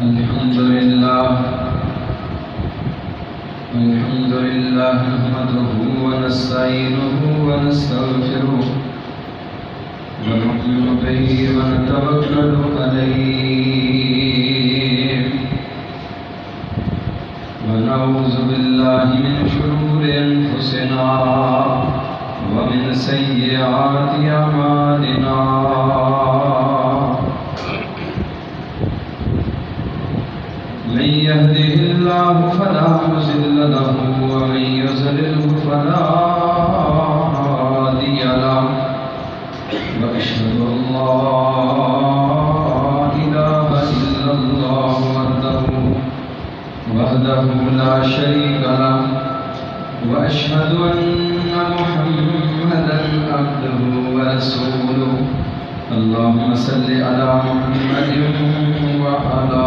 الحمد لله نحمده ونستعينه ونستغفره ونؤمن به ونتوكل عليه ونعوذ بالله من شرور أنفسنا ومن سيئات أعمالنا من يهده الله فلا مضل له ومن يضلل فلا هادي له وأشهد أن لا إله إلا الله وحده لا شريك له وأشهد أن محمدا عبده ورسوله اللهم صل على محمد وعلى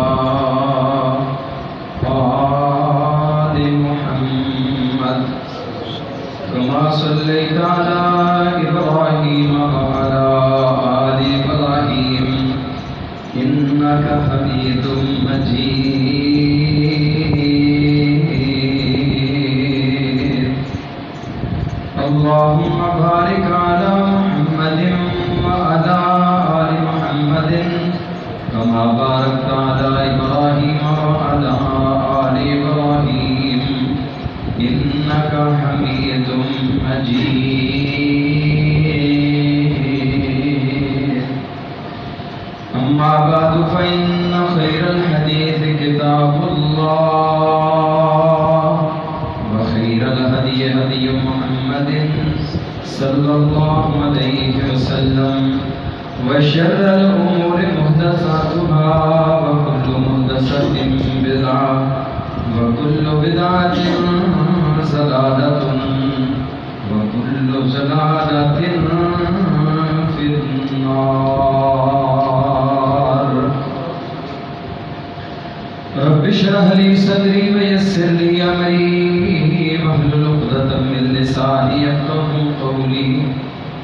آل محمد كما صليت على إبراهيم وعلى آل إبراهيم إنك حميد مجيد اللهم بارك على محمد وعلى آل محمد كما باركت على إبراهيم وعلى آل إبراهيم إنك حميد مجيد أما بعد فإن خير الحديث كتاب الله وخير الهدي هدي محمد صلى الله عليه وسلم وشر الأمور محدثاتها وكل محدثة بدعة وكل بدعة ضلالة وكل ضلالة في النار رب اشرح لي صدري ويسر لي أمري واحلل عقدة من لساني يفقهوا قولي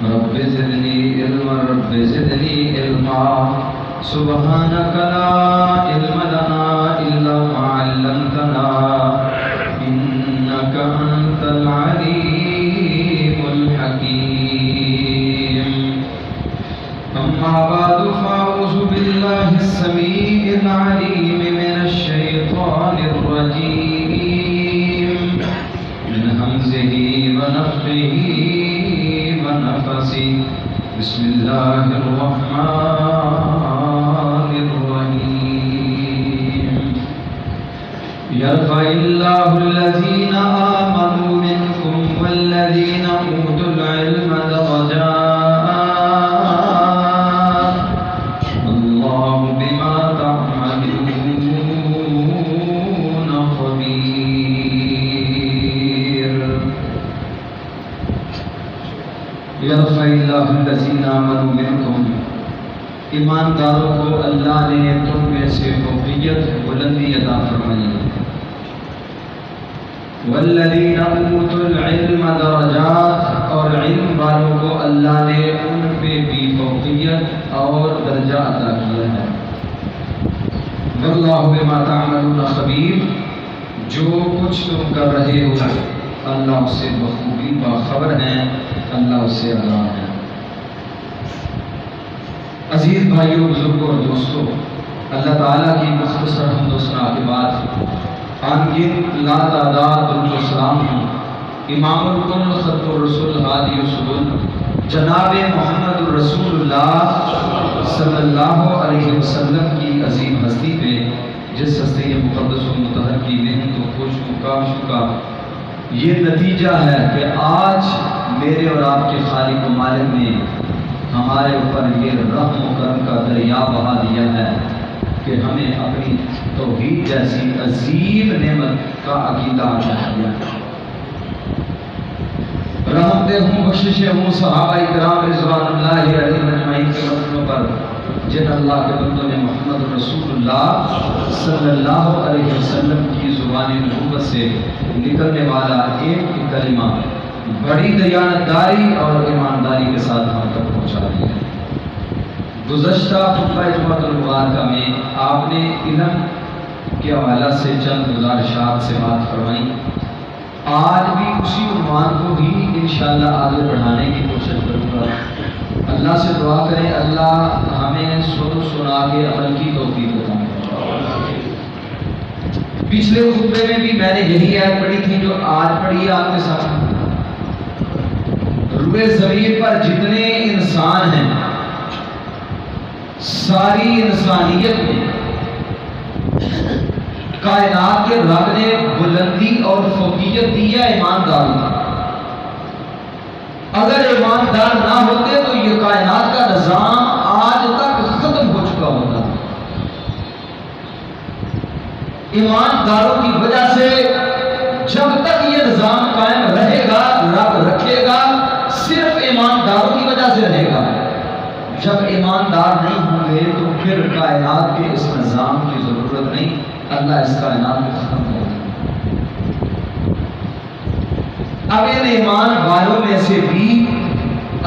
رب زدني علما رب زدني علما سبحانك لا علم لنا إلا ما علمتنا إنك أنت العليم الحكيم أما بعد فأعوذ بالله السميع العليم من الشيطان الرجيم من همزه ونفخه ونفسه بسم الله الرحمن الرحيم يرفع الله الذين آمنوا منكم والذين أوتوا العلم درجات الله بما تعملون خبير یرفع اللہ الذین آمنوا منکم ایمانداروں کو اللہ نے تم میں سے فوقیت بلندی عطا فرمائی والذین اوتوا العلم درجات اور علم والوں کو اللہ نے ان پہ بھی فوقیت اور درجہ عطا کیا ہے واللہ بما تعملون خبیر جو کچھ تم کر رہے ہو اللہ اس سے بخوبی باخبر ہیں اللہ اس سے آگاہ ہے عزیز بھائیوں بزرگوں اور دوستوں اللہ تعالیٰ کی مختصر حمد و ثنا کے بعد آنگن لا تعداد درود و سلام ہوں امام الکل خط الرسول ہادی السبل جناب محمد الرسول اللہ صلی اللہ علیہ وسلم کی عظیم ہستی پہ جس ہستی مقدس و مطہر کی محنت و کوشش و کاوشوں کا یہ نتیجہ ہے کہ آج میرے اور آپ کے خالق و مالک نے ہمارے اوپر یہ رحم و کرم کا دریا بہا دیا ہے کہ ہمیں اپنی توحید جیسی عظیم نعمت کا عقیدہ عطا کیا ہے رحمتیں ہوں بخششیں ہوں صحابہ کرام رضوان اللہ علیہم اجمعین کے مرتبہ پر جن اللہ کے بندوں نے محمد رسول اللہ صلی اللہ علیہ وسلم کی زبان نبوت سے نکلنے والا ایک کلمہ بڑی دیانتداری اور ایمانداری کے ساتھ ہم تک پہنچا دی ہے۔ گزشتہ خطبہ جمعۃ المبارکہ میں آپ نے علم کے حوالہ سے چند گزارشات سے بات فرمائی. آج بھی اسی عنوان کو ہی انشاءاللہ آگے بڑھانے کی کوشش کروں گا. اللہ سے دعا کریں اللہ ہمیں سن سنا کے عمل کی توفیق عطا فرمائے. پچھلے خطبے میں بھی میں نے یہی آیت پڑھی تھی جو آج پڑھی ہے آپ کے سامنے. روئے زمین پر جتنے انسان ہیں ساری انسانیت میں کائنات کے رب نے بلندی اور فوقیت دی ہے ایماندار کی. اگر ایماندار نہ ہوتے تو یہ کائنات کا نظام آج تک ختم ہو چکا ہوتا. ایمانداروں کی وجہ سے جب تک یہ نظام قائم رہے گا رب رکھے گا، صرف ایمانداروں کی وجہ سے رہے گا. جب ایماندار نہیں ہوں گے تو پھر کائنات کے اس نظام کی ضرورت نہیں، اللہ اس کائنات کو ختم کر دے. اب ان ایمان والوں میں سے بھی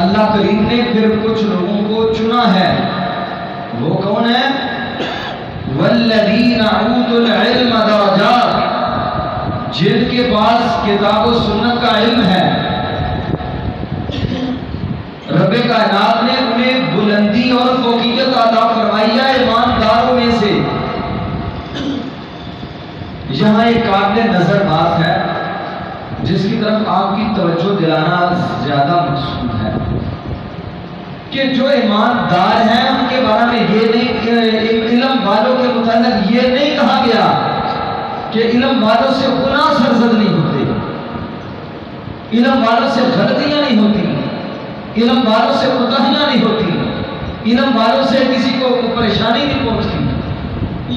اللہ کریم نے پھر کچھ لوگوں کو چنا ہے. وہ کون ہے؟ والذین اوتوا العلم درجات، جن کے پاس کتاب و سنت کا علم ہے. رب کائنات نے انہیں بلندی اور فوقیت عطا فرمائی ہے ایمانداروں میں سے. یہاں ایک قابل نظر بات ہے جس کی طرف آپ کی توجہ دلانا زیادہ مقصود ہے کہ جو ایماندار ہیں ان کے بارے میں یہ نہیں، علم والوں کے متعلق یہ نہیں کہا گیا کہ علم والوں سے گناہ سرزد نہیں ہوتے، علم والوں سے غلطیاں نہیں ہوتی، علم والوں سے کوتاہیاں نہیں ہوتی، علم والوں سے کسی کو پریشانی نہیں پہنچتی.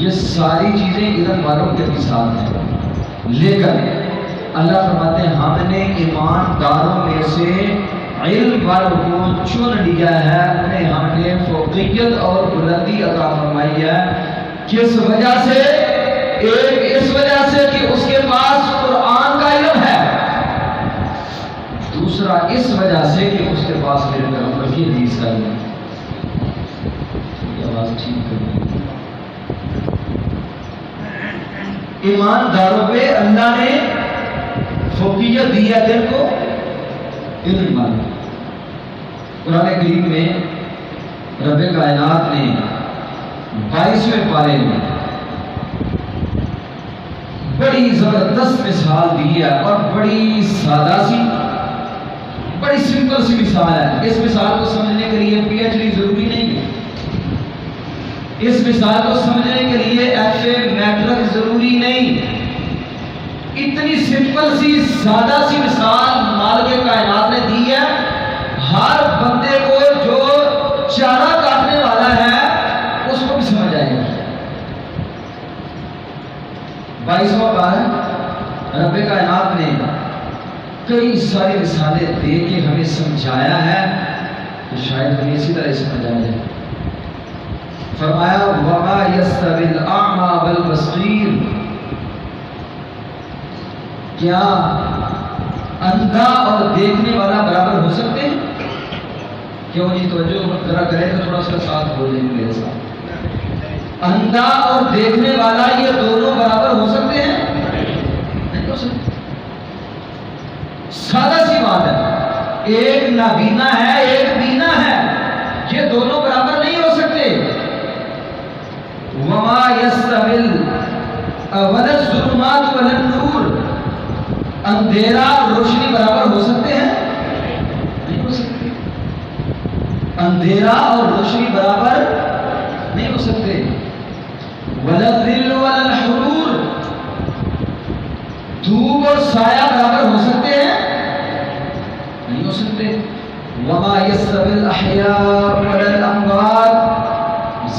یہ ساری چیزیں علم والوں کے ساتھ ہیں. لیکن اللہ فرماتے ہیں ہم نے ایمانداروں میں سے علم والوں کو چن لیا ہے، انہیں ہم نے فوقیت اور بلندی عطا فرمائی ہے. کس وجہ سے؟ ایک اس وجہ سے کہ اس کے پاس قرآن کا علم ہے، دوسرا اس وجہ سے کہ اس کے پاس میرے پیغمبر کی حدیث کا علم ہے. آواز ٹھیک کریں. ایمانداروں پہ اللہ نے فوقیت دی ہے دل کو علم والا. قرآن کریم میں رب کائنات نے 22ویں پارے میں بڑی زبردست مثال دی ہے اور بڑی سادہ سی، بڑی سمپل سی مثال ہے. اس مثال کو سمجھنے کے لیے پی ایچ ڈی ضروری نہیں ہے، اس مثال کو سمجھنے کے لیے ایسے میٹرک ضروری نہیں. اتنی سمپل سی سادہ سی مثال مالک کائنات نے دی ہے، ہر بندے کو جو چارہ کاٹنے والا ہے اس کو بھی سمجھ آئے گا. 22واں پارہ رب کائنات نے کئی ساری مثالیں دے کے ہمیں سمجھایا ہے کہ شاید ہمیں اسی طرح سمجھ آ جائے. فرمایا وما یستوی الاعمی والبصیر، کیا اندھا اور دیکھنے والا برابر ہو سکتے ہیں؟ کیوں جی توجہ ذرا کریں تو تھوڑا سا ساتھ بولیں میرے ساتھ. اندھا اور دیکھنے والا یہ دونوں برابر ہو سکتے ہیں؟ نہیں ہو سکتے. سادہ سی بات ہے، ایک نابینا ہے ایک بینا ہے، یہ دونوں برابر نہیں ہو سکتے. وما یستوی ولا الظلمات ولا النور، اندھیرا اور روشنی برابر ہو سکتے ہیں؟ نہیں ہو سکتے. اندھیرا اور روشنی برابر نہیں ہو سکتے. ولا الظل ولا الحرور، دھوپ اور سایہ برابر ہو سکتے ہیں؟ نہیں ہو سکتے. وما یستوی الاحیاء ولا الاموات،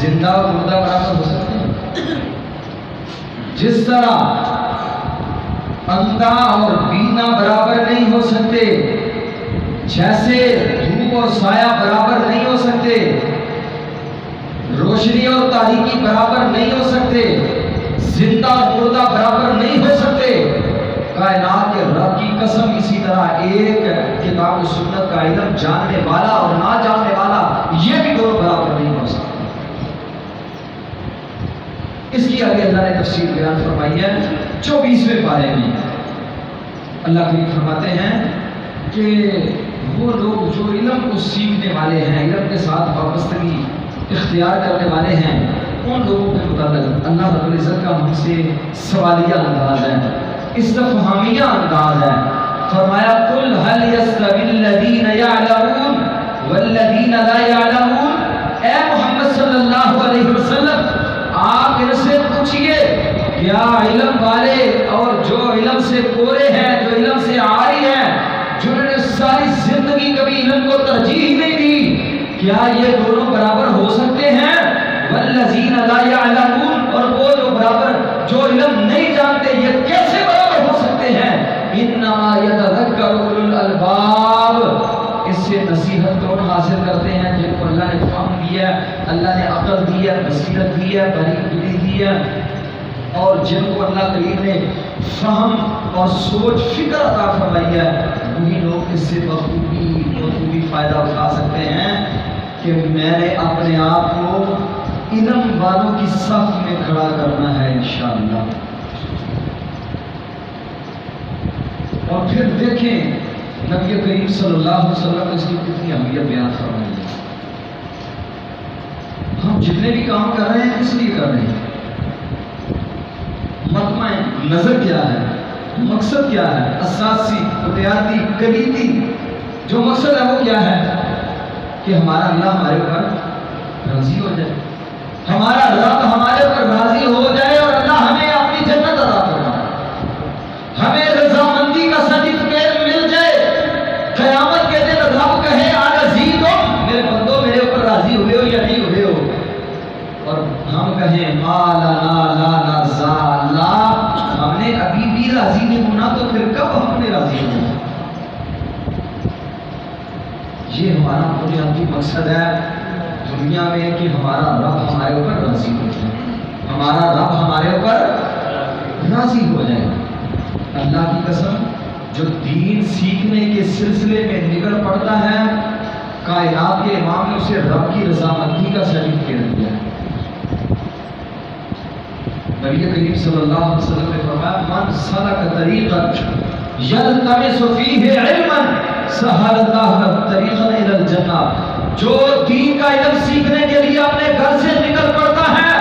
زندہ اور مردہ برابر ہو سکتے ہیں؟ جس طرح اندھا اور بینا برابر نہیں ہو سکتے، جیسے دھوپ اور سایہ برابر نہیں ہو سکتے، روشنی اور تاریکی برابر نہیں ہو سکتے، زندہ اور مردہ برابر نہیں ہو سکتے، کائنات کے رب کی قسم اسی طرح ایک کتاب و سنت کا علم جاننے والا اور نہ جاننے والا یہ بھی دونوں برابر نہیں ہو سکتے. اس کی آگے اللہ نے تفصیل بیان فرمائی ہے 24ویں پارے میں۔ اللہ کریم فرماتے ہیں کہ وہ لوگ جو علم کو سیکھنے والے ہیں، علم کے ساتھ وابستگی اختیار کرنے والے ہیں، ان لوگوں کے متعلق اللہ رب العزت کا ہم سے سوالیہ انداز ہے، استفہامیہ انداز ہے۔ فرمایا قل هل يستوي الذين يعلمون والذين لا يعلمون، اے محمد صلی اللہ علیہ وسلم آپ ان سے پوچھئے کیا علم والے اور جو علم سے کورے ہیں، جو علم سے عاری ہیں، جنہوں نے ساری زندگی کبھی علم کو ترجیح نہیں دی، کیا یہ دونوں برابر ہو سکتے ہیں؟ والذین لا یعلمون، اور وہ جو برابر جو علم نہیں جانتے یہ کیسے برابر ہو سکتے ہیں؟ انما یتذکر اولو الالباب، اس سے نصیحت کون حاصل کرتے ہیں؟ جن کو اللہ نے فہم دیا، اللہ نے عقل دیا، بصیرت دیا، بریک دی ہے، اور جن کو اللہ کریم نے فہم اور سوچ فکر عطا فرمائی ہے، وہی لوگ اس سے بخوبی فائدہ اٹھا سکتے ہیں کہ میں نے اپنے آپ کو علم والوں کی صف میں کھڑا کرنا ہے انشاءاللہ۔ اور پھر دیکھیں نبی کریم صلی اللہ علیہ وسلم نے اس کی کتنی اہمیت بیان فرمائی ہے۔ ہم جتنے بھی کام کر رہے ہیں اس لیے کر رہے ہیں، مطمع نظر کیا ہے، مقصد کیا ہے، اساسی بنیادی کلیدی جو مقصد ہے وہ کیا ہے؟ کہ ہمارا اللہ ہمارے اوپر راضی ہو جائے، ہمارا رب ہمارے اوپر راضی ہو جائے اور اللہ ہمیں اپنی جنت عطا فرمائے، ہمیں رضامندی کا سرٹیفکیٹ مل جائے، قیامت کے دن رب کہے اَنَزِیدُم، میرے بندو میرے اوپر راضی ہوئے ہو یا نہیں ہوئے ہو، اور ہم کہیں ما لنا لا نرضى، اللہ ہم نے ابھی بھی راضی نہیں ہونا تو پھر کب ہم نے راضی ہونا؟ یہ ہمارا بنیادی مقصد ہے دنیا میں کہ ہمارا رب ہمارے اوپر راضی ہو جائے، ہمارا رب ہمارے اوپر راضی ہو جائے۔ اللہ کی قسم جو دین سیکھنے کے سلسلے میں نکل پڑتا ہے، کائنات کے امام نے اسے رب کی رضامندی کا سرٹیفکیٹ دیا ہے۔ نبی کریم صلی اللہ علیہ وسلم نے فرمایا من سلک طریقا یلتمس فیہ علما سہل اللہ لہ طریقا الی الجنہ، جو دین کا علم سیکھنے کے لیے اپنے گھر سے نکل پڑتا ہے،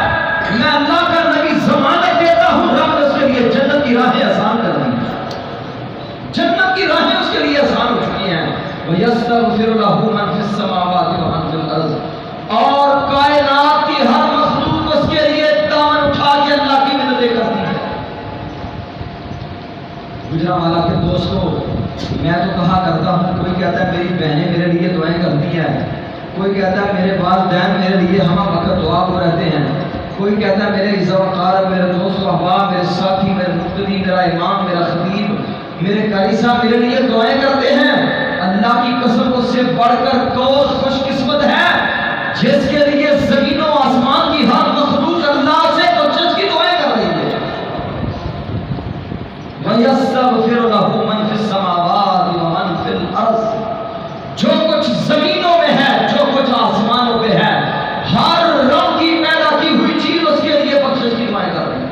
میں اللہ کا نبی ضمانت دیتا ہوں رب نے اس کے لیے جنت کی راہیں آسان کر دی ہیں، جنت کی راہیں اس کے لیے آسان ہو چکی ہیں۔ وَيَسْتَغْفِرُ لَهُ مَنْ فِي السَّمَاوَاتِ وَمَنْ فِي الْأَرْضِ، اور کائنات کی ہر مخلوق اس کے لیے دامن اٹھا کے اللہ کی منتیں کرتی ہے۔ گجرانوالہ کے دوستوں، میں تو کہا کرتا ہوں، کوئی کہتا ہے میری بہنیں میرے لیے دعائیں کرتی ہیں، کوئی کہتا ہے میرے والدین میرے لیے ہمہ وقت دعا کو رہتے ہیں، کوئی کہتا ہے میرے عزت وقار، میرے دوست و احباب، میرے ساتھی، میرے مقتدی، میرا امام، میرا خطیب، میرے قاری صاحب میرے لیے دعائیں کرتے ہیں۔ اللہ کی قسم اس سے بڑھ کر کون خوش قسمت ہے جس کے لیے زمین و آسمان کی ہر مخلوق اللہ سے بخشش کی دعائیں کر رہی ہے۔ وَيَسْتَغْفِرُ لَهُ مَنْ فِي السَّمَاوَاتِ وَمَنْ فِي الْأَرْضِ، جو کچھ زمینوں میں ہے، جو کچھ آسمانوں پہ ہے، ہر رب کی پیدا کی ہوئی چیز اس کے لیے بخشش کی دعائیں کر رہی ہے۔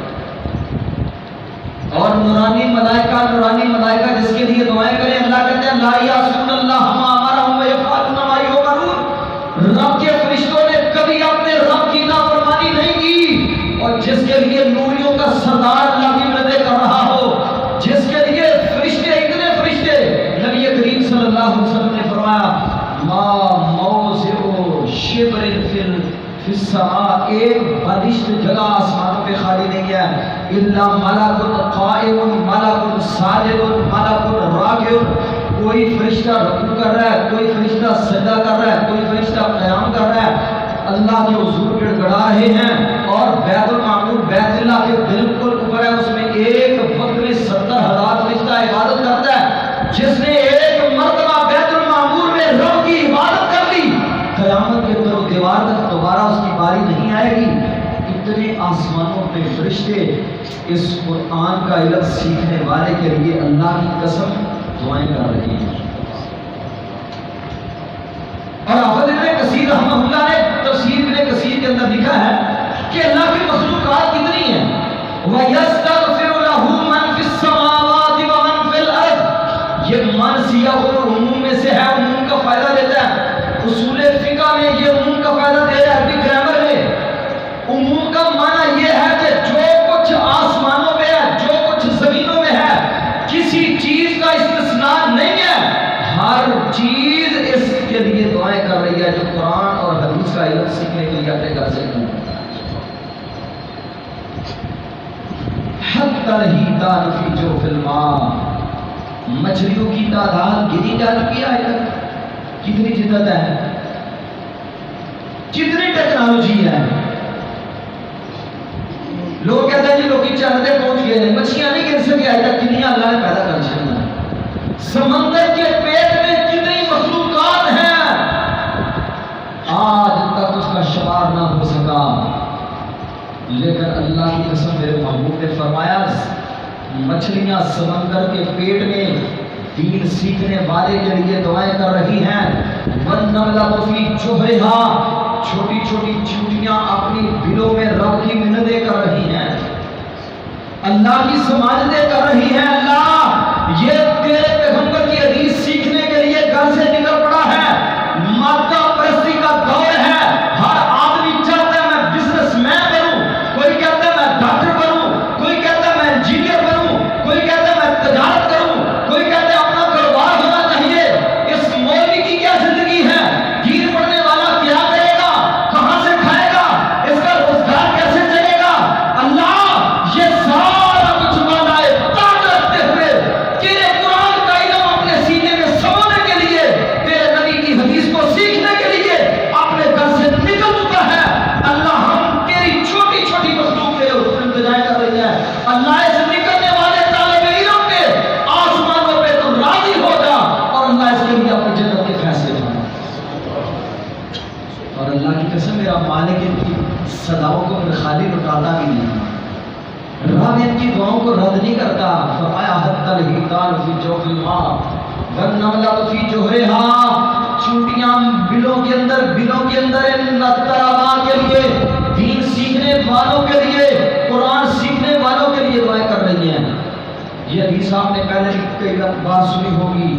اور نورانی ملائکہ جس کے لیے دعائیں کریں، اللہ کہتے ہیں لا یعصون اللہ ما امرهم ویفعلون ما یؤمرون، رب کے فرشتوں نے کبھی اپنے رب کی نافرمانی نہیں کی، اور جس کے لیے نوریوں کا سردار اللہ کی مدد کر رہا ہو، جس کے لیے فرشتے اتنے فرشتے، نبی کریم صلی اللہ علیہ وسلم نے فرمایا ما موضع شبر فی السماء، ایک بنشت جگہ آسمانوں پہ خالی نہیں ہے، الا ملک قائم، ملک ساجد، ملک راکع، کوئی فرشتہ رکوع کر رہا ہے، کوئی فرشتہ سجدہ کر رہا ہے، کوئی فرشتہ قیام کر رہا ہے، اللہ کے حضور گڑ گڑا رہے ہیں، اور بیت المعمور بیت اللہ کے بالکل اوپر ہے، اس میں ایک وقت میں 70,000 فرشتہ عبادت کرتا ہے۔ جس نے ایک مرتبہ بیت المعمور میں رب کی عبادت کر لی، قیامت کے در و دیوار تک دوبارہ اس کی باری نہیں آئے گی۔ اتنے آسمانوں پہ فرشتے اس قرآن کا علم سیکھنے والے کے لیے اللہ کی قسم دعائیں کر رہے ہیں۔ اور حافظ ابن کثیر رحمہ اللہ نے تفسیر ابن کثیر کے اندر لکھا ہے کہ اللہ کی مخلوقات کتنی حتی الحیتان فی جوف الماء، مچھلیوں کی تعداد گنی جا چکی ہے آج تک؟ کتنی جدت ہے، کتنی ٹیکنالوجی ہے. لوگ کہتے ہیں جی لوگ چاندے پہنچ گئے ہیں، مچھلیاں نہیں گر سکی آج تک. کتنی اللہ نے پیدا کر چکی ہیں. سمندر کے پیٹ میں کتنی مخلوقات ہیں، آج تک اس کا شمار نہ ہو سکا. لیکن اللہ کی قسم میرے محبوب نے فرمایا مچھلیاں سمندر کے پیٹ میں دین سیکھنے والے کے لیے دعائیں کر رہی ہیں. وَالنَّمْلَةُ فِي جُحْرِهَا، چھوٹی چھوٹی چیونٹیاں اپنی بلوں میں رب کی منتیں کر رہی ہیں، اللہ کی سماجتیں کر رہی ہیں. اللہ یہ تیرے پیغمبر کی حدیث سیکھنے کے لیے گھر سے نکل پڑا ہے. مادہ پرستی کا دور ہے، ہر آدمی چاہتا ہے میں بزنس مین بنوں، کوئی کہتا ہے میں ڈاکٹر بنوں، کوئی کہتا ہے میں انجینئر بنوں، کوئی کہتا ہے میں تجارت کروں، کوئی کہتا ہے اپنا کاروبار ہونا چاہیے. اس مولوی کی کیا زندگی ہے، دین پڑھنے والا کیا کرے گا، کہاں سے کھائے گا، اس کا روزگار کیسے چلے گا. اللہ یہ سارا کچھ بنائے طاقت رکھتے ہوئے تیرے قرآن کا علم اپنے سینے میں سمانے کے لیے، تیرے نبی کی حدیث کو سیکھنے کے لیے اپنے گھر سے نکل چکا ہے. اللہ ہم تیری چھوٹی چھوٹی مخلوق کے انتظار کر رہی ہے. اللہ اس نکلنے والے طالب علم پہ آسمانوں پہ تو راضی ہو جا، اور اللہ اس کے لیے اپنی جنت کے فیصلے کرنا. اور اللہ کی قسم میرا مالک ان کی صداؤں کو خالی لٹاتا بھی نہیں، رب ان کی دعاؤں کو رد نہیں کرتا. فرمایا حتی الحیتان فی جوف الماء والنملۃ فی جحرها، چونٹیاں بلوں کے اندر ان طلباء کے لیے، دین سیکھنے والوں کے لیے، قرآن سیکھنے والوں کے لیے دعائیں کر رہی ہیں. یہ حدیث آپ نے پہلے بھی کئی بار سنی ہوگی.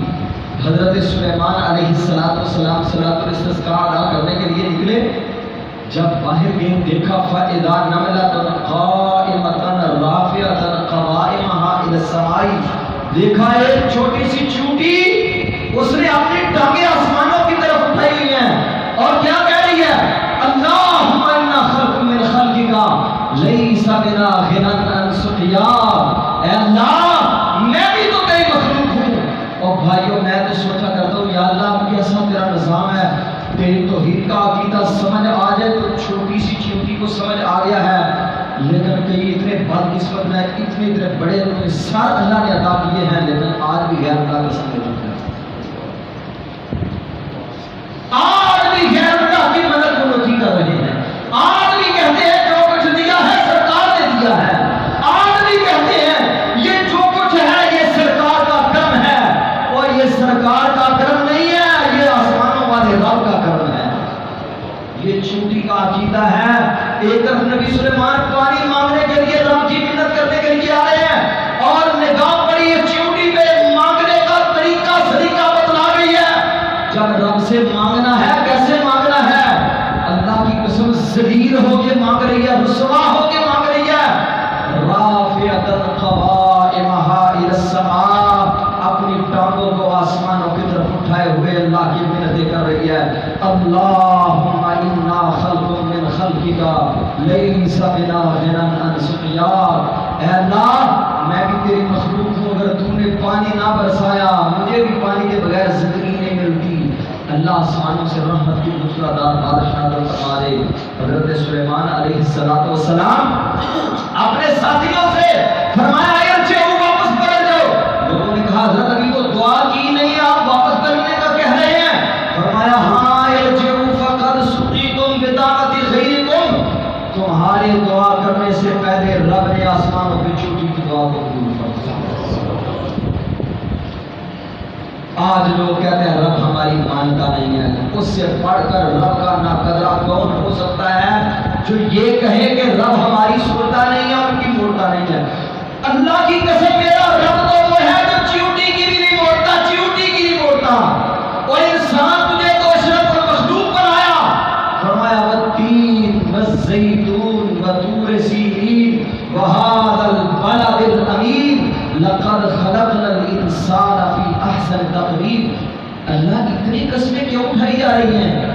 حضرت سلیمان علیہ السلام صلاۃ الاستسقاء ادا کرنے کے لیے نکلے. جب باہر گئے دیکھا فَإِذَا نَمْلَةٌ قَائِمَةٌ رَافِعَةٌ قَوَائِمَهَا إِلَى السَّمَاءِ، دیکھا ایک چھوٹی سی چونٹی، اس نے اپنی ٹانگیں آسمانوں کی طرف اٹھائی ہوئی ہیں اور کیا کہہ رہی ہے، اللہم انا خلق من خلقک لیس بنا غنى عن سقیاک. اے اللہ میں بھی تو تیری مخلوق ہوں. اور بھائیوں میں تو سوچا کرتا ہوں یا اللہ کیسا تیرا نظام ہے، تیری توحید کا عقیدہ سمجھ آ جائے تو چھوٹی سی چیونٹی کو سمجھ آ گیا ہے. لیکن کئی اتنے بدقسمت میں اتنے بڑے سر اللہ نے عطا کیے ہیں، لیکن آج بھی غیر اللہ کے سامنے رکھتے ہیں، آج بھی غیر اللہ کی مدد کو نوچی کر رہے ہیں. آج بھی کہتے ہیں جو کچھ دیا ہے سرکار نے دیا ہے. آج بھی کہتے ہیں یہ جو کچھ ہے یہ سرکار کا کرم ہے، اور یہ سرکار کا کرم نہیں ہے، یہ آسمانوں والے رب کا کرم ہے. یہ چونٹی کا عقیدہ ہے. ایک طرف نبی سلیمان پانی مانگنے کے لیے رب کی منت کرنے کے لیے آ رہے ہیں، اور نگاہ پڑی ہے چونٹی پہ، مانگنے کا طریقہ سلیقہ بتلا گئی ہے. جب رب سے مانگنا ہے کیسے مانگنا ہے، اللہ کی قسم ذلیل ہو کے مانگ رہی ہے، رسوا ہو کے مانگ رہی ہے. رافعۃ قوائمها الی السماء، اپنی ٹانگوں کو آسمانوں کی طرف اٹھائے ہوئے اللہ کی منتیں کر رہی ہے. اللہم انا خلق من خلقک لیس بنا غنى عن سقیاک. اے اللہ میں بھی تیری مخلوق ہوں، اگر تم نے پانی نہ برسایا مجھے بھی پانی کے بغیر زندگی نہیں ملتی. اللہ آسمانوں سے رحمت کی موسلادھار بارش نازل فرما دے. حضرت سلیمان علیہ السلام اپنے ساتھیوں سے فرمایا ارجعوا، واپس پلٹ جاؤ. لوگوں نے کہا حضرت ابھی تو دعا کی نہیں ہے، آپ واپس پلٹنے کا کہہ رہے ہیں. فرمایا ہاں ارجعوا فقد سقیتم بدعوۃ غیرکم، تمہارے دعا کرنے سے پہلے رب نے آسمانوں پہ چونٹی کی دعا کو قبول کر لیا. آج لوگ کہتے ہیں رب ہماری مانتا نہیں ہے. اس سے پڑھ کر رب کا ناقدرہ کون ہو سکتا ہے جو یہ کہے کہ رب ہماری سنتا نہیں ہے، ان کی موڑتا نہیں ہے. اللہ کی قسم میرا رب تو وہ ہے جو چیونٹی کی بھی نہیں موڑتا، چیونٹی کی نہیں موڑتا. اور انسان تجھے تو اشرف المخلوق بنایا. فرمایا والتین والزیتون وطور سینین وہذا البلد الامین لقد خلقنا الانسان فی احسن تقویم. اللہ اتنی قسمیں کیوں اٹھائی جا رہی ہیں؟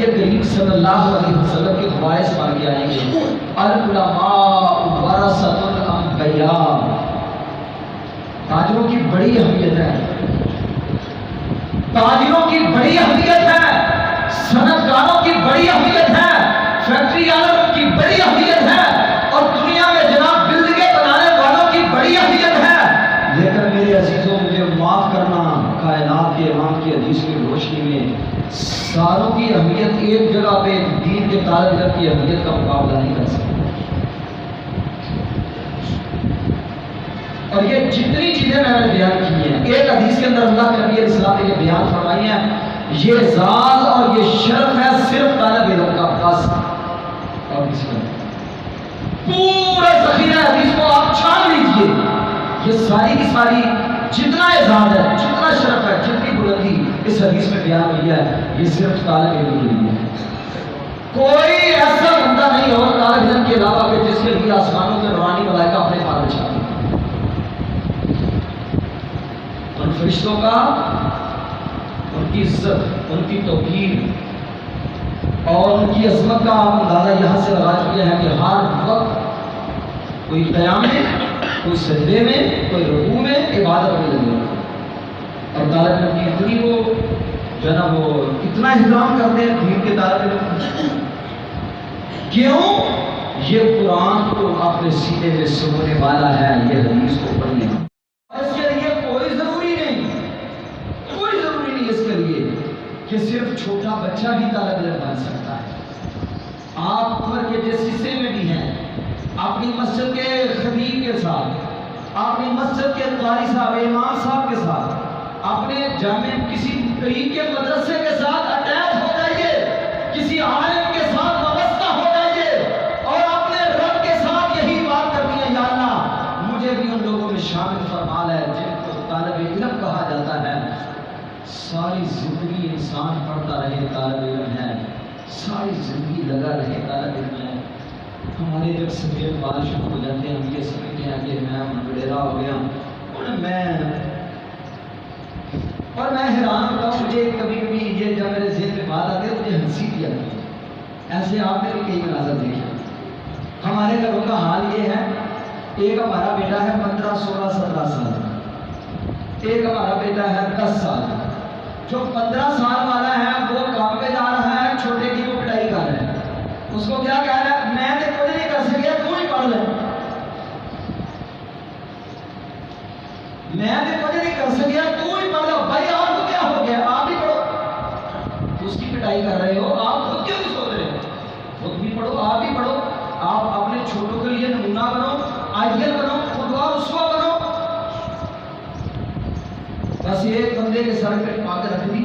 نبی کریم صلی اللہ علیہ وسلم کے خواہش پا کے آئیں گے العلماء ورثۃ الانبیاء. تاجروں کی بڑی اہمیت ہے، تاجروں کی بڑی اہمیت ہے، صنعتکاروں کی بڑی اہمیت ہے، فیکٹری والوں کی بڑی اہمیت ہے، اور دنیا میں جناب بلڈنگیں بنانے والوں کی بڑی اہمیت ہے. لیکن میرے عزیزوں مجھے معاف کرنا، کائنات کے امام کی حدیث کی روشنی میں ساروں کی اہمیت ایک جگہ پہ دین کے طالب علم کی اہمیت کا مقابلہ نہیں کر سکتی. اور یہ جتنی چیزیں میں نے بیان کی ہیں، ایک حدیث کے اندر اللہ کے نبی علیہ السلام نے یہ بیان فرمائی ہیں، یہ اعزاز اور یہ شرف ہے صرف طالب علم کا، بس اور کسی کا نہیں. پورا ذخیرہ حدیث کو آپ چھان لیجئے، یہ ساری کی ساری جتنا اعزاز ہے، جتنا شرف ہے، جتنی بلندی اس حدیث میں بیان ہوئی ہے، یہ صرف طالب علم کے لیے ہے. کوئی ایسا بندہ نہیں ہو طالب علم کے علاوہ کہ جس کے لیے آسمانوں کے نورانی ملائکہ اپنے پار بچھاتے ہیں. ان فرشتوں کا، ان کی عزت، ان کی توقیر اور ان کی عظمت کا آپ اندازہ یہاں سے لگا چکے ہیں کہ ہر وقت کوئی قیام میں، کوئی سجدے میں، کوئی رکوع میں عبادت میں لگے ہوئے. اور طالب علم کی اتنی وہ جو ہے نا وہ اتنا احترام کرتے ہیں دین کے طالب علم. کیوں؟ یہ قرآن کو اپنے سینے میں سمجھنے والا ہے، یہ حدیث کو پڑھنے والا. اس کے لیے کوئی ضروری نہیں اس کے لیے کہ صرف چھوٹا بچہ ہی طالب علم بن سکتا ہے. آپ عمر کے جس حصے میں بھی ہیں، اپنی مسجد کے خطیب کے ساتھ، اپنی مسجد کے قاری صاحب، امام صاحب کے ساتھ، اپنے جامع کسی قریب کے مدرسے کے ساتھ اٹیچ ہو جائیے، کسی عالم کے ساتھ وابستہ ہو جائیے اور اپنے رب کے ساتھ یہی بات کرنی ہے، یا اللہ مجھے بھی ان لوگوں میں شامل فرما لے جن کو طالب علم کہا جاتا ہے. ساری زندگی انسان پڑھتا رہے طالب علم ہے، ساری زندگی لگا رہے طالب علم ہے. ہمارے جب سفید بال شروع ہو جاتے ہیں ہم یہ سمجھتے ہیں کہ میں وڈیرا ہو گیا. اور میں حیران ہوتا ہوں، مجھے کبھی کبھی یہ جب میرے ذہن میں بات آتی ہے مجھے ہنسی بھی آتی ہے. ایسے آپ نے بھی کئی مناظر دیکھے. ہمارے گھروں کا حال یہ ہے، ایک ہمارا بیٹا ہے 15 16 17 سال کا، ایک ہمارا بیٹا ہے 10 سال کا. جو 15 سال والا ہے وہ کام پہ جا رہا ہے، چھوٹے کی وہ پڑھائی کر رہا ہے. اس کو کیا کہہ رہا ہے؟ میں تو کچھ نہیں کر سکیا، تو ہی پڑھ لے. میں تو کچھ نہیں کر سکیا، تو ہی پڑھ لو. بھائی آپ کو کیا ہو گیا؟ آپ بھی پڑھو. اس کی پڑھائی کر رہے ہو، آپ خود کیوں نہیں سوچ رہے ہو؟ خود بھی پڑھو، آپ بھی پڑھو. آپ اپنے چھوٹوں کے لیے نمونہ بنو، آئیڈیل بنو، قدوہ اسوہ بنو. بس ایک بندے کے سر پہ پاک رکھ دی،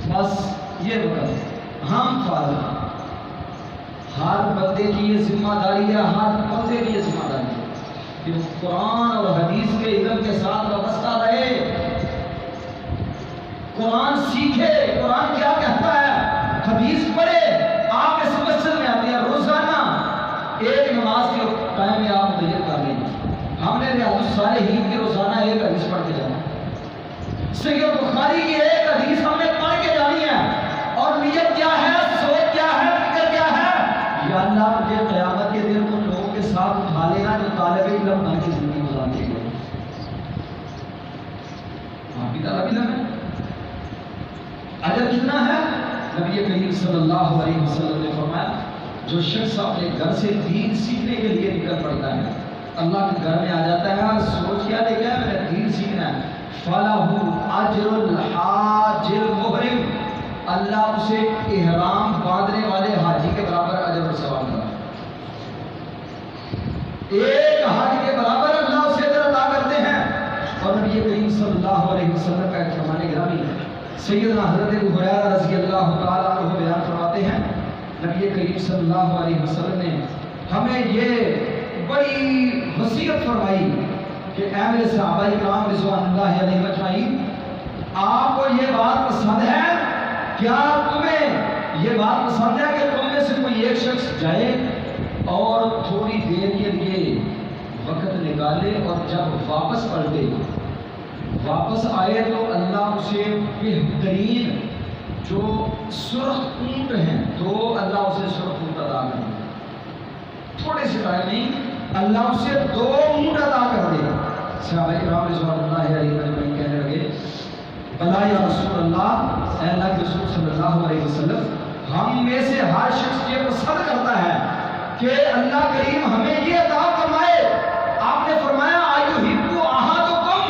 بس یہ بتا ہم فارغ. ہر بندے کی یہ ذمہ داری ہے، ہر بندے کی یہ ذمہ داری ہے کہ وہ قرآن اور حدیث کے علم کے ساتھ وابستہ رہے، قرآن سیکھے. قرآن کیا کہتا ہے؟ حدیث پڑھے. آپ اس مسجد میں آتے ہیں روزانہ ایک نماز کے ٹائم میں آپ مدیر کر لیں. ہم نے ریاض الصالحین کی روزانہ ایک حدیث پڑھ کے جانا. صحیح بخاری کی ایک حدیث ہم نے پڑھ کے جانی ہے. اور نیت کیا ہے، سوچ کیا ہے، فکر کیا ہے؟ یا اللہ مجھے قیامت کے دن ان لوگوں کے ساتھ اٹھا لینا جو طالب علم بن کے زندگی گزارتے گئے. آپ بھی طالب علم ہے. اجر کتنا ہے؟ نبی کریم صلی اللہ علیہ وسلم نے فرمایا جو شخص اپنے گھر سے دین سیکھنے کے لیے نکل پڑتا ہے، اللہ کے گھر میں آ جاتا ہے، سوچ کیا لے گیا؟ میں دین سیکھنا ہے. فَلَهُ أَجْرُ الْحَاجِّ الْمُحْرِمِ، اللہ اسے احرام باندھنے والے حاجی کے برابر اجر اور ثواب دیتا ہے. ایک حج کے برابر اللہ اسے اجر عطا کرتے ہیں. اور نبی کریم صلی اللہ علیہ وسلم کا ایک فرمان گرامی سیدنا حضرت ابو ہریرہ رضی اللہ تعالیٰ عنہ بیان فرماتے ہیں، نبی کریم صلی اللہ علیہ وسلم نے ہمیں یہ بڑی وصیت فرمائی کہ اے میرے صحابہ کرام رضوان اللہ علیہم اجمعین، آپ کو یہ بات پسند ہے؟ کیا تمہیں یہ بات پسند ہے کہ تم میں سے کوئی ایک شخص جائے اور تھوڑی دیر کے لیے وقت نکالے اور جب واپس پلٹے، واپس آئے تو اللہ اسے بہترین جو سرخ اونٹ ہیں تو اللہ اسے سرخ اونٹ عطا کر دے گا. تھوڑے سے ٹائم نہیں اللہ اسے 2 اونٹ عطا کر دے گا. صحابہ کرام رضوان اللہ علیہ وسلم کہنے لگے بلا یا رسول اللہ، اے اللہ کے رسول صلی اللہ علیہ وسلم، ہم میں سے ہر شخص یہ پسند کرتا ہے کہ اللہ کریم ہمیں یہ عطا فرمائے. آپ نے فرمایا ایُحِبُّ أَحَدُکُم،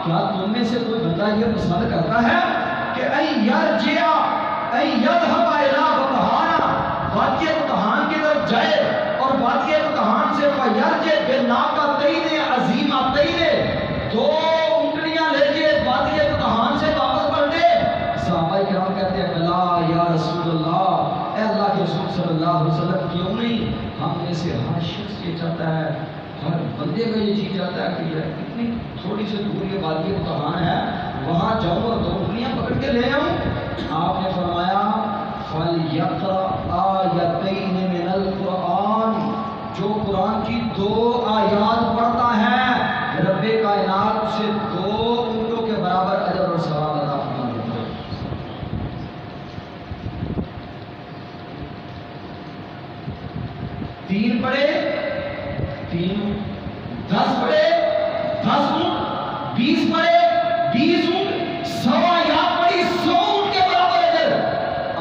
کیا تم میں سے کوئی بندہ یہ پسند کرتا ہے کہ أَن يَرْجِعَ أَن يَذْهَبَ إِلَىٰ بُطْحَانَ، وادی بطحان کی طرف جائے اور وادی بطحان سے فَيَرْجِعْ بِنَاقَتَيْنِ عَظِيمَتَيْنِ، 2 اونٹنیاں لے کے وادی بطحان سے واپس پلٹے. صحابہ کرام کہتے ہیں بلا یا رسول اللہ، اے اللہ کے رسول صلی اللہ علیہ وسلم، کیوں نہیں؟ ہم میں سے ہر شخص یہ چاہتا ہے، ہر بندے کا یہ چیز چاہتا ہے کہ یار اتنی تھوڑی سی دور یہ وادی بطحان ہے، وہاں جاؤں اور 2 اونٹنیاں پکڑ کے لے آؤں. آپ نے فرمایا فَلْيَقْرَأْ آیَتَيْنِ مِنَ الْقُرْآنِ، جو قرآن کی 2 آیات پڑھتا ہے رب کائنات اسے 2 اونٹوں کے برابر اجر اور ثواب عطا فرما دیتا ہے. 3 پڑھے 3، 10 پڑھے 10 اونٹ، 20 پڑھے 20 اونٹ، 100 آیات پڑھی 100 اونٹ کے برابر اجر.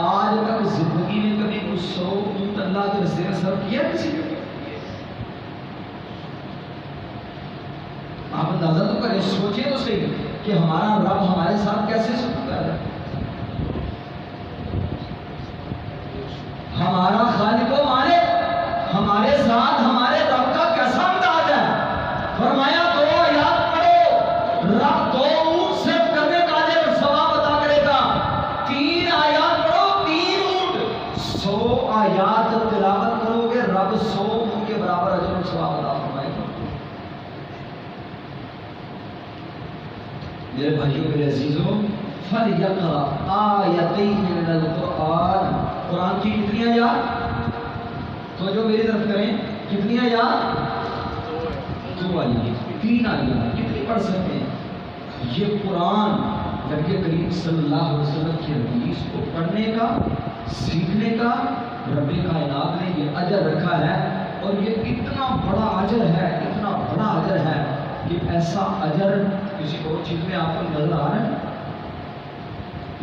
آج تک زندگی میں کبھی کوئی 100 اونٹ اللہ کے راستے میں صرف کیا کسی نے؟ آپ اندازہ تو کریں، سوچیں تو صحیح کہ ہمارا رب ہمارے ساتھ کیسے سلوک کر رہا ہے. ہمارا خالق و مالک ہمارے ساتھ ہمارے رب کا کیسا انداز ہے. فرمایا 2 آیات پڑھو، رب 2 اونٹ صرف کرنے کا اجر اور ثواب عطا کرے گا. 3 آیات پڑھو 3 اونٹ، 100 آیات تلاوت کرو گے رب 100 اونٹ کے برابر اجر اور ثواب عطا فرمائے گا. میرے بھائیوں میرے عزیزوں، فَلْيَقْرَأْ آیَتَيْنِ مِنَ الْقُرْآنِ، قرآن کی کتنی آیات؟ تو جو میری طرف کریں، کتنی آیات؟ 2 آیات، 3 آیات کتنی پڑھ سکتے ہیں؟ یہ قرآن نبی کریم صلی اللہ علیہ وسلم کی حدیث کو پڑھنے کا، سیکھنے کا رب کائنات نے یہ اجر رکھا ہے. اور یہ اتنا بڑا اجر ہے، اتنا بڑا اجر ہے کہ ایسا اجر کسی اور چیز میں آپ کو نظر آ رہا ہے؟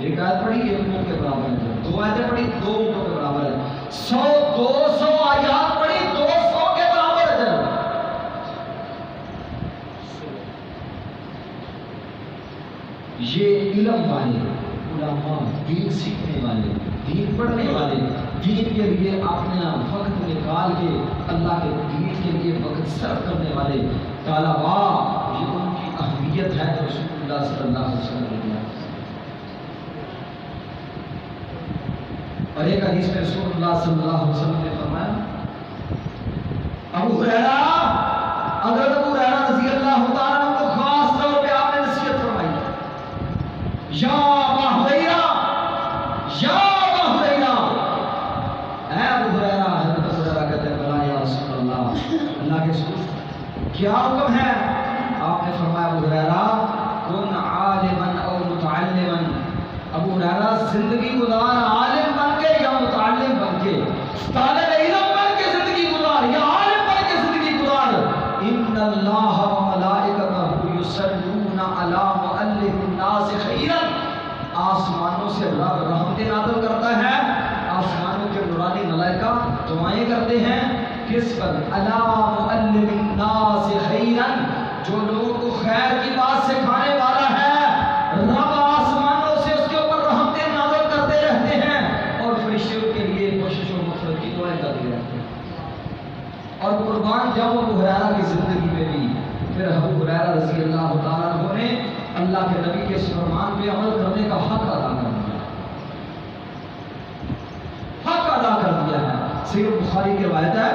1 آیت پڑھی 1 اونٹ کے برابر ہے، 2 آیتیں پڑھی 2 اونٹوں کے برابر ہے، 200 آیات پڑھی 200 کے برابر اجر. یہ علم والے علماء، دین سیکھنے والے، دین پڑھنے والے، دین کے لیے اپنا وقت نکال کے اللہ کے دین کے لیے وقت صرف کرنے والے طلباء، یہ ان کی اہمیت ہے جو رسول اللہ صلی اللہ علیہ وسلم نے دیا. اور ایک حدیث میں رسول اللہ صلی اللہ علیہ وسلم نے فرمایا، ابو ہریرہ، حضرت ابو ہریرہ رضی اللہ تعالیٰ عنہ کو خاص طور پہ آپ نے نصیحت فرمائی، یا ابا ہریرہ، یا ابا ہریرہ، اے ابو ہریرہ. حضرت ابو ہریرہ کہتے ہیں بلا یا رسول اللہ کے رسول کیا حکم ہے؟ آپ نے فرمایا ابو ہریرہ کن عالما او متعلما. ابو ہریرہ زندگی گزار عالم بن کے یا متعلم بن کے، طالب علم بن کے زندگی گزار یا عالم بن کے زندگی گزار. ان اللہ وملائکتہ یصلون علی معلم الناس خیرا، آسمانوں سے رب رحمتیں نازل کرتا ہے، آسمانوں کے نورانی ملائکہ دعائیں کرتے ہیں کس پر؟ علی معلم الناس خیرا، جو لوگوں کو خیر کی بات سکھانے والا ہے، رب آسمانوں سے اس کے اوپر رحمتیں نازل کرتے رہتے ہیں اور فرشتے کے لیے کوشش و مغفرت کی دعائیں کرتے رہتے ہیں. اور قربان جاؤ ابو ہریرہ کی زندگی میں بھی پھر ابو ہریرہ رضی اللہ تعالیٰ عنہ نے اللہ کے نبی کے اس فرمان پہ عمل کرنے کا حق ادا کر دیا، حق ادا کر دیا ہے. صحیح بخاری کی روایت ہے،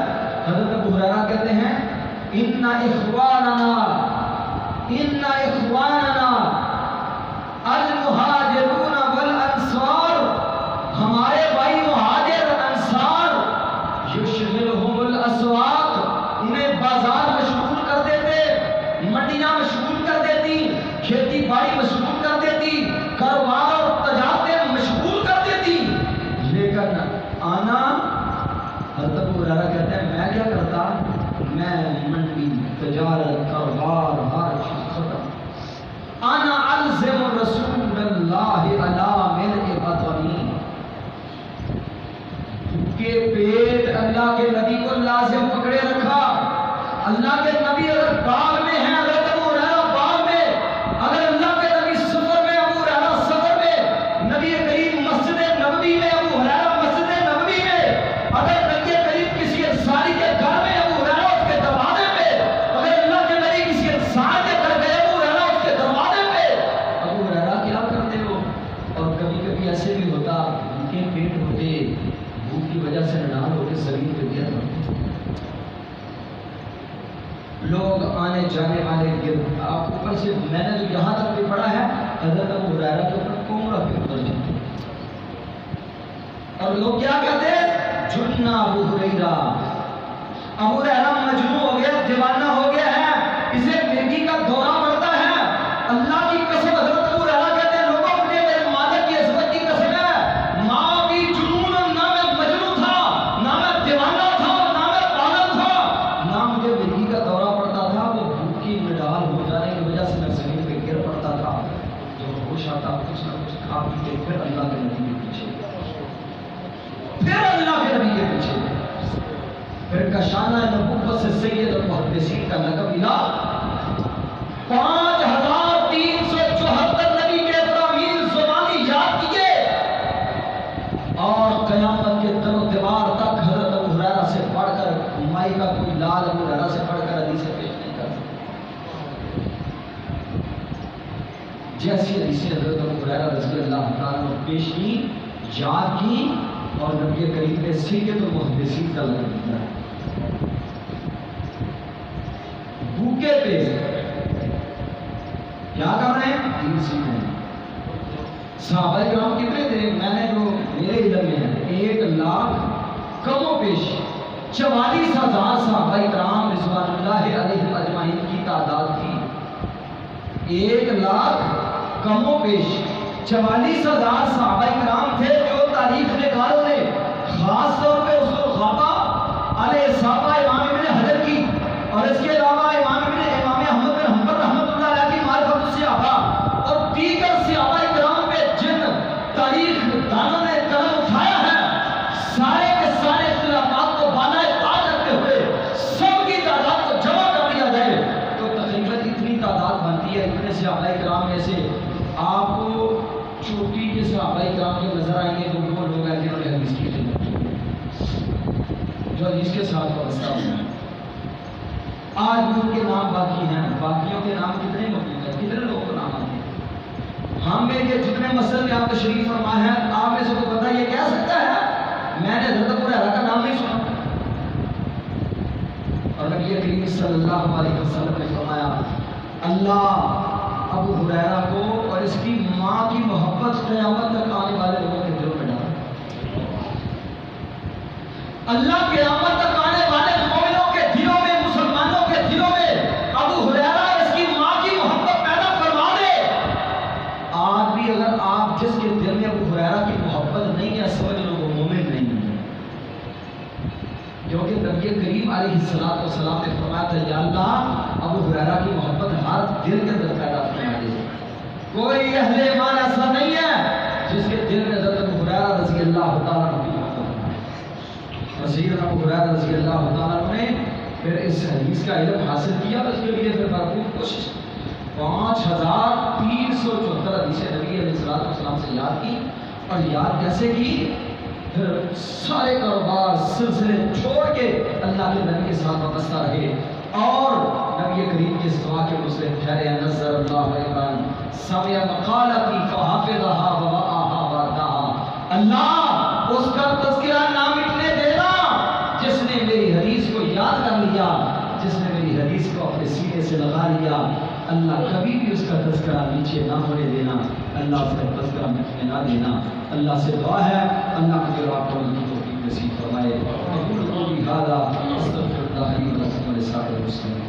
حضرت ابو ہریرہ کہتے ہیں ان اخواننا المہاجرون والانصار، ہمارے بھائی مہاجر انصار، یشغلہم الاسواق، انہیں بازار مشغول کر دیتے، منڈیاں مشغول کر دیتی، کھیتی باڑی مشغول کر دیتی، کاروبار اور تجارتیں مشغول کر میں منڈی تجارت کاروبار ہر چیز ختم، انا الزم رسول اللہ علی ملء بطنی، کہ پیٹ اللہ کے نبی کو لازم پکڑے رکھا۔ اللہ کے نبی اگر باغ میں ہیں، اگر ابو ہریرہ باغ میں، اگر اللہ کے نبی سفر میں، ابو ہریرہ سفر میں، نبی کریم مسجد نبوی میں، ابو ہریرہ مسجد نبوی میں، اگر نبی کریم کسی انصاری کے گھر میں، ابو ہریرہ اس کے دروازے پہ، اگر اللہ کے نبی کسی انصار کے گھر گئے، ابو ہریرہ اس کے دروازے پہ، ابو ہریرہ کیا کرتے ہو؟ اور کبھی کبھی ایسے بھی ہوتا ان کے پیٹ ہوتے، بھوک کی وجہ سے نڈال ہو کے زمین پہ گر پڑتے، لوگ آنے جانے والے گر، آپ اوپر سے میں نے تو یہاں تک بھی پڑھا ہے حضرت ابو ہریرہ کے اوپر کومرہ پہ اتر جاتے، اور لوگ کیا کہتے ہیں؟ جنہ ابو ہریرہ، ابو ہریرہ مجنون ہو گیا، دیوانہ ہو گیا ہے، اسے مرگی کا دورہ پڑتا ہے۔ اللہ کی قسم حضرت ابو ہریرہ کہتے ہیں لوگوں مجھے میرے مالک کی عظمت کی قسم ہے، ماں بھی جنون، نہ میں مجنون تھا، نہ میں دیوانہ تھا، نہ میں پاگل تھا، نہ مجھے مرگی کا دورہ پڑتا تھا، وہ بھوک کی نڈال ہو جانے کی وجہ سے میں زمین پہ گر پڑتا تھا، جب ہوش آتا کچھ نہ کچھ کھا پی کے پھر اللہ کے نبی کے پیچھے، پھر اللہ کے نبی کے پیچھے، پھر کشانہ نبوت سے سید المحدثین کا لقب ملا۔ 5374 نبی کے ابراہیم زبانی یاد کیے، اور قیامت کے در و دیوار تک حضرت ابو ہریرہ سے پڑھ کر مائی کا کوئی لال ابو ہریرہ سے پڑھ کر حدیثیں پیش نہیں کر سکتا۔ جیسی حدیثیں حضرت ابو ہریرہ رضی اللہ تعالیٰ عنہ پیش کی، یاد کی، اور نبی کریم نے سید المحدثین کا لقب دیا۔ بھوکے پیٹ کیا کر رہے ہیں؟ دین سیکھ رہے ہیں۔ صحابہ کرام کتنے تھے؟ میں نے جو میرے علم میں ہے 1,00,000 کم و بیش 44,000 صحابہ کرام رضوان اللہ علیہ اجمعین کی تعداد تھی۔ 1,00,000 کم و بیش 44,000 صحابہ کرام تھے، جو تاریخ نگاروں نے خاص طور پہ اس کو غابہ علیہ صحابہ امام ابن حجر کی، اور اس کے علاوہ امام احمد بن حنبل رحمۃ اللہ علیہ کی معرفت الصحابہ، اور دیگر صحابہ کرام پہ جن تاریخ دانوں نے قلم اٹھایا ہے، سارے کے سارے اختلافات کو بالائے تاج رکھتے ہوئے سب کی تعداد کو جمع کر دیا جائے تو تقریباً اتنی تعداد بنتی ہے۔ اتنے صحابہ کرام میں سے آپ کو چوٹی کے صحابہ کرام جو نظر آئیں گے وہ لوگ ہیں جنہوں نے حدیث کی خدمت جو حدیث کے ساتھ وابستہ ہوئے ہیں۔ آج بھی ان کے نام باقی ہیں، باقیوں کے نام کتنے موجود ہیں، کتنے لوگوں کو نام آتے ہیں؟ ہم میں یہ جتنے مسئلے میں آپ تشریف فرما ہے، آپ میں سے کو پتہ یہ کہہ سکتا ہے میں نے حضرت ابو ہریرہ کا نام نہیں سنا؟ اور نبی کریم صلی اللہ علیہ وسلم نے فرمایا اللہ ابو ہریرہ کو اور اس کی ماں کی محبت قیامت تک آنے والے لوگوں کے دلوں میں ڈال۔ اللہ قیامت تک آنے والے مومنوں کے دلوں میں، مسلمانوں کے دلوں میں ابو ہریرہ اس کی ماں کی محبت پیدا فرما دے۔ آج بھی اگر آپ جس کے دل میں ابو ہریرہ کی محبت نہیں ہے، سمجھ لو وہ مومن نہیں ہے، کیونکہ نبی کریم علیہ السلام نے فرمایا تھا یا اللہ ابو ہریرہ کی محبت ہر دل کے اندر پیدا فرما دے۔ کوئی اہل ایمان ایسا نہیں ہے جس کے دل میں حضرت ابو ہریرہ رضی اللہ تعالیٰ عنہ کی محبت ہے۔ اور سیدنا ابو ہریرہ رضی اللہ تعالیٰ عنہ نے پھر اس حدیث کا علم حاصل کیا، اس کے لیے پھر بھرپور کوشش 5374 حدیثیں نبی علیہ السلام سے یاد کی، اور یاد کیسے کی؟ پھر سارے کاروبار سلسلے چھوڑ کے اللہ کے نبی کے ساتھ وابستہ رہے، اور نبی کریم کی اس دعا کے مسلم ٹھہرے نظر اللہ علیہ سمع مقالتی فحافظھا ووعاھا وردھاھا۔ اللہ اس کا تذکرہ نہ مٹنے دینا جس نے میری حدیث کو یاد کر لیا، جس نے میری حدیث کو اپنے سینے سے لگا لیا، اللہ کبھی بھی اس کا تذکرہ نیچے نہ ہونے دینا، اللہ اس کا تذکرہ مٹنے نہ دینا۔ اللہ سے دعا ہے اللہ مجھے آپ کو توفیق نصیب فرمائے۔ اقول قولی ھذا استغفر اللہ لی ولکم ولسائر المسلمین۔